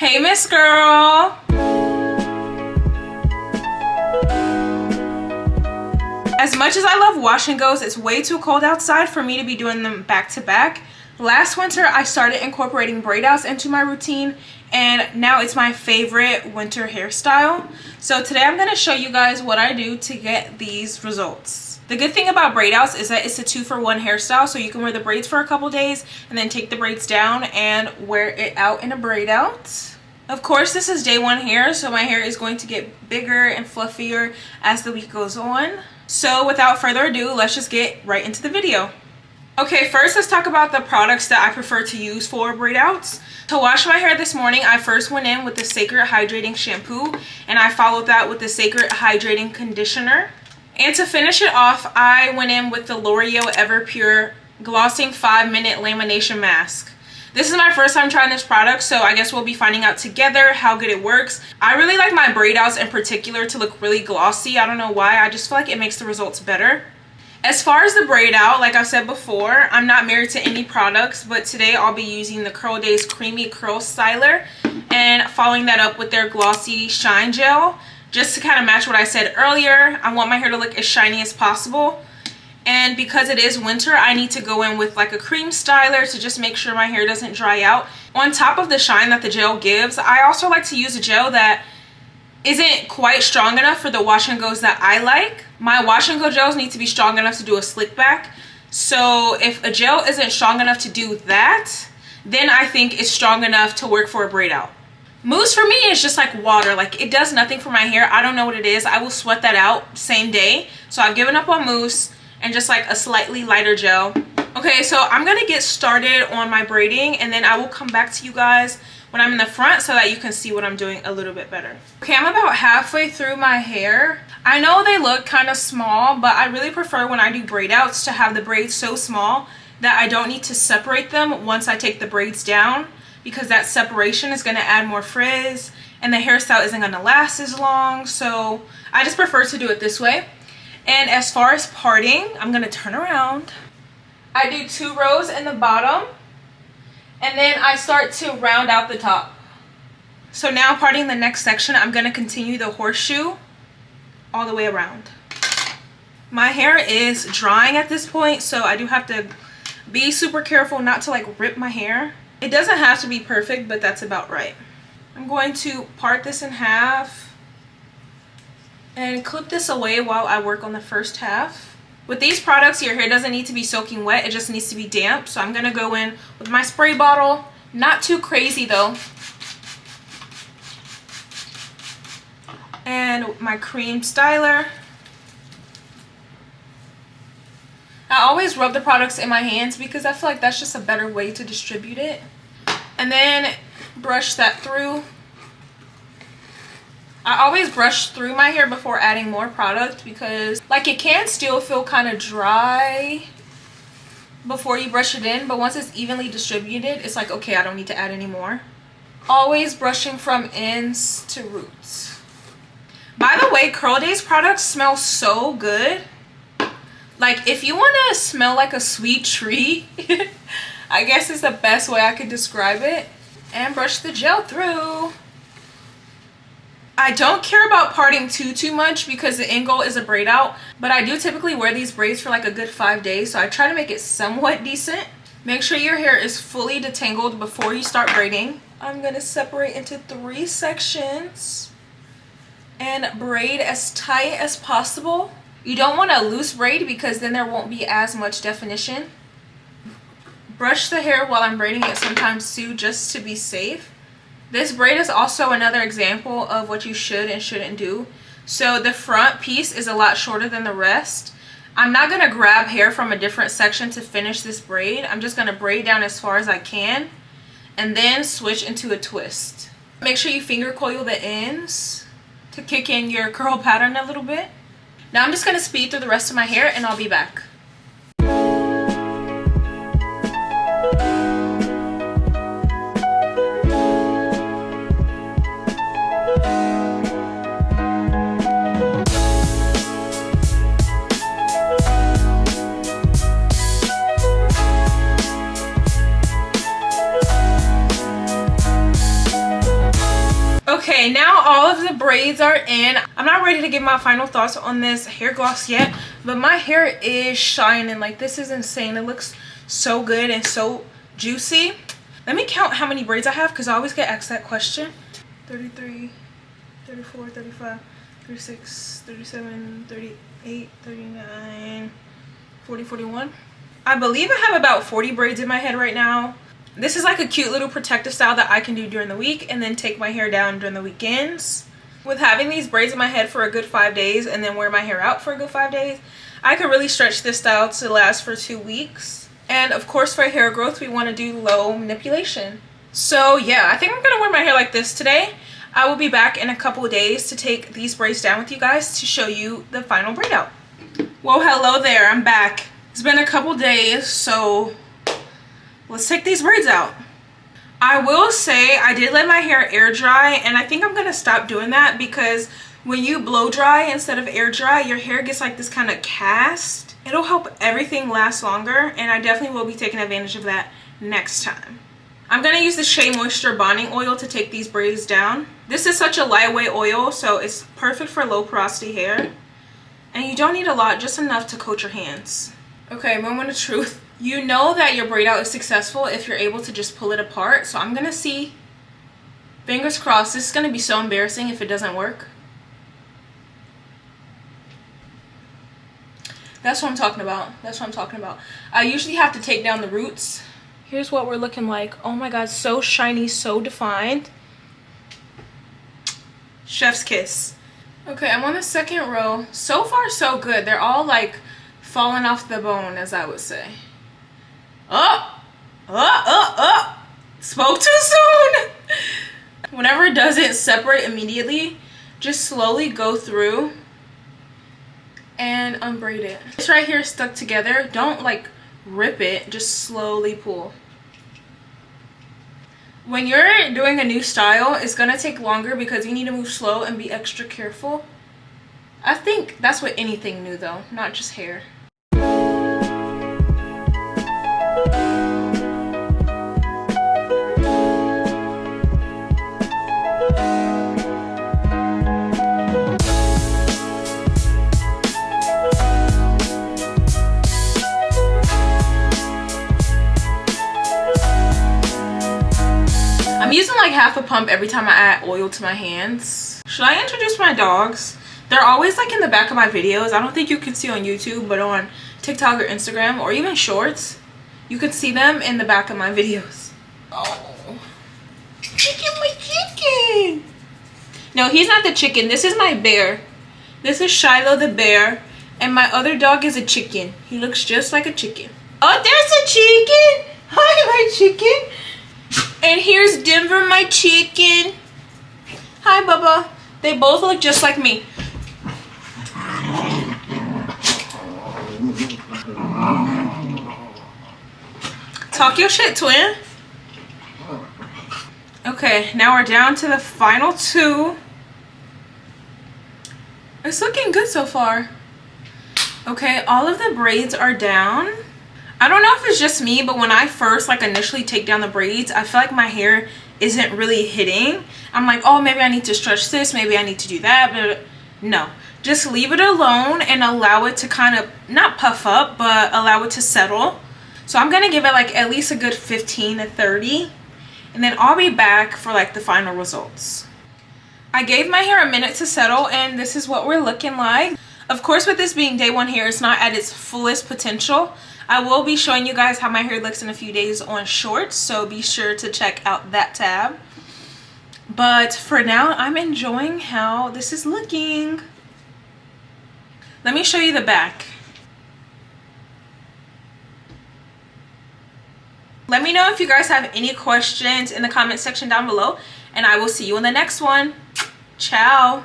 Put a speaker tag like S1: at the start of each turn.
S1: Hey, Miss Girl. As much as I love wash and goes, it's way too cold outside for me to be doing them back to back. Last winter, I started incorporating braid outs into my routine, and now it's my favorite winter hairstyle. So today I'm going to show you guys what I do to get these results. The good thing about braid outs is that it's a 2-for-1 hairstyle, so you can wear the braids for a couple days and then take the braids down and wear it out in a braid out. Of course, this is day 1 hair, so my hair is going to get bigger and fluffier as the week goes on. So without further ado, let's just get right into the video. Okay, first let's talk about the products that I prefer to use for braid outs. To wash my hair this morning, I first went in with the Cecred Hydrating Shampoo, and I followed that with the Cecred Hydrating Conditioner. And to finish it off, I went in with the L'Oreal Everpure Glossing 5-Minute Lamination Mask. This is my first time trying this product, so I guess we'll be finding out together how good it works. I really like my braid outs in particular to look really glossy. I don't know why, I just feel like it makes the results better. As far as the braid out, like I said before, I'm not married to any products, but today I'll be using the Daze Creamy Curl Styler and following that up with their Glossy Shine Gel. Just to kind of match what I said earlier, I want my hair to look as shiny as possible. And because it is winter, I need to go in with like a cream styler to just make sure my hair doesn't dry out. On top of the shine that the gel gives, I also like to use a gel that isn't quite strong enough for the wash and goes that I like. My wash and go gels need to be strong enough to do a slick back. So if a gel isn't strong enough to do that, then I think it's strong enough to work for a braid out. Mousse for me is just like water. Like, it does nothing for my hair. I don't know what it is. I will sweat that out same day. So I've given up on mousse and just like a slightly lighter gel. Okay, so I'm gonna get started on my braiding, and then I will come back to you guys when I'm in the front so that you can see what I'm doing a little bit better. Okay, I'm about halfway through my hair. I know they look kind of small, but I really prefer when I do braid outs to have the braids so small that I don't need to separate them once I take the braids down, because that separation is gonna add more frizz and the hairstyle isn't gonna last as long. So I just prefer to do it this way. And as far as parting, I'm gonna turn around. I do 2 rows in the bottom, and then I start to round out the top. So now parting the next section, I'm gonna continue the horseshoe all the way around. My hair is drying at this point, so I do have to be super careful not to like rip my hair. It doesn't have to be perfect, but that's about right. I'm going to part this in half and clip this away while I work on the first half. With these products, your hair doesn't need to be soaking wet, it just needs to be damp. So I'm gonna go in with my spray bottle, not too crazy though, and my cream styler. I always rub the products in my hands because I feel like that's just a better way to distribute it. And then brush that through. I always brush through my hair before adding more product because like it can still feel kind of dry before you brush it in, but once it's evenly distributed, it's like, okay, I don't need to add any more. Always brushing from ends to roots. By the way, Daze products smell so good. Like, if you want to smell like a sweet tree, I guess is the best way I could describe it. And brush the gel through. I don't care about parting too much because the end goal is a braid out, but I do typically wear these braids for like a good 5 days, so I try to make it somewhat decent. Make sure your hair is fully detangled before you start braiding. I'm gonna separate into 3 sections and braid as tight as possible. You don't want a loose braid because then there won't be as much definition. Brush the hair while I'm braiding it sometimes too, just to be safe. This braid is also another example of what you should and shouldn't do. So the front piece is a lot shorter than the rest. I'm not going to grab hair from a different section to finish this braid. I'm just going to braid down as far as I can and then switch into a twist. Make sure you finger coil the ends to kick in your curl pattern a little bit. Now I'm just going to speed through the rest of my hair and I'll be back. Okay, now all of the braids are in. I'm not ready to give my final thoughts on this hair gloss yet, but my hair is shining. Like, this is insane. It looks so good and so juicy. Let me count how many braids I have, because I always get asked that question. 33, 34, 35, 36, 37, 38, 39, 40, 41. I believe I have about 40 braids in my head right now. This is like a cute little protective style that I can do during the week and then take my hair down during the weekends. With having these braids in my head for a good 5 days and then wear my hair out for a good 5 days, I could really stretch this style to last for 2 weeks. And of course, for hair growth, we want to do low manipulation. So yeah, I think I'm going to wear my hair like this today. I will be back in a couple of days to take these braids down with you guys to show you the final braid out. Well, hello there, I'm back. It's been a couple days, so let's take these braids out. I will say I did let my hair air dry, and I think I'm gonna stop doing that because when you blow dry instead of air dry, your hair gets like this kind of cast. It'll help everything last longer, and I definitely will be taking advantage of that next time. I'm gonna use the Shea Moisture Bonding Oil to take these braids down. This is such a lightweight oil, so it's perfect for low porosity hair. And you don't need a lot, just enough to coat your hands. Okay, moment of truth. You know that your braid out is successful if you're able to just pull it apart. So I'm gonna see. Fingers crossed. This is gonna be so embarrassing if it doesn't work. That's what I'm talking about. That's what I'm talking about. I usually have to take down the roots. Here's what we're looking like. Oh my god, so shiny, so defined. Chef's kiss. Okay, I'm on the second row. So far, so good. They're all like falling off the bone, as I would say. Spoke too soon. Whenever it doesn't separate immediately, just slowly go through and unbraid it. This right here is stuck together. Don't like rip it, just slowly pull. When you're doing a new style, it's gonna take longer because you need to move slow and be extra careful. I think that's with anything new though, not just hair. I'm using like half a pump every time I add oil to my hands. Should I introduce my dogs? They're always like in the back of my videos. I don't think you can see on YouTube, but on TikTok or Instagram or even shorts, you can see them in the back of my videos. Oh, chicken, my chicken. No, he's not the chicken. This is my bear. This is Shiloh the bear, and my other dog is a chicken. He looks just like a chicken. Oh, there's a chicken. Hi, my chicken. And here's Denver, my chicken. Hi, Bubba. They both look just like me. Talk your shit, twin. Okay, now we're down to the final two. It's looking good so far. Okay, all of the braids are down. I don't know if it's just me, but when I first like initially take down the braids, I feel like my hair isn't really hitting. I'm like, oh, maybe I need to stretch this, maybe I need to do that, but no. Just leave it alone and allow it to kind of, not puff up, but allow it to settle. So I'm gonna give it like at least a good 15 to 30, and then I'll be back for like the final results. I gave my hair a minute to settle, and this is what we're looking like. Of course, with this being day one hair, it's not at its fullest potential. I will be showing you guys how my hair looks in a few days on shorts, so be sure to check out that tab. But for now, I'm enjoying how this is looking. Let me show you the back. Let me know if you guys have any questions in the comment section down below, and I will see you in the next one. Ciao.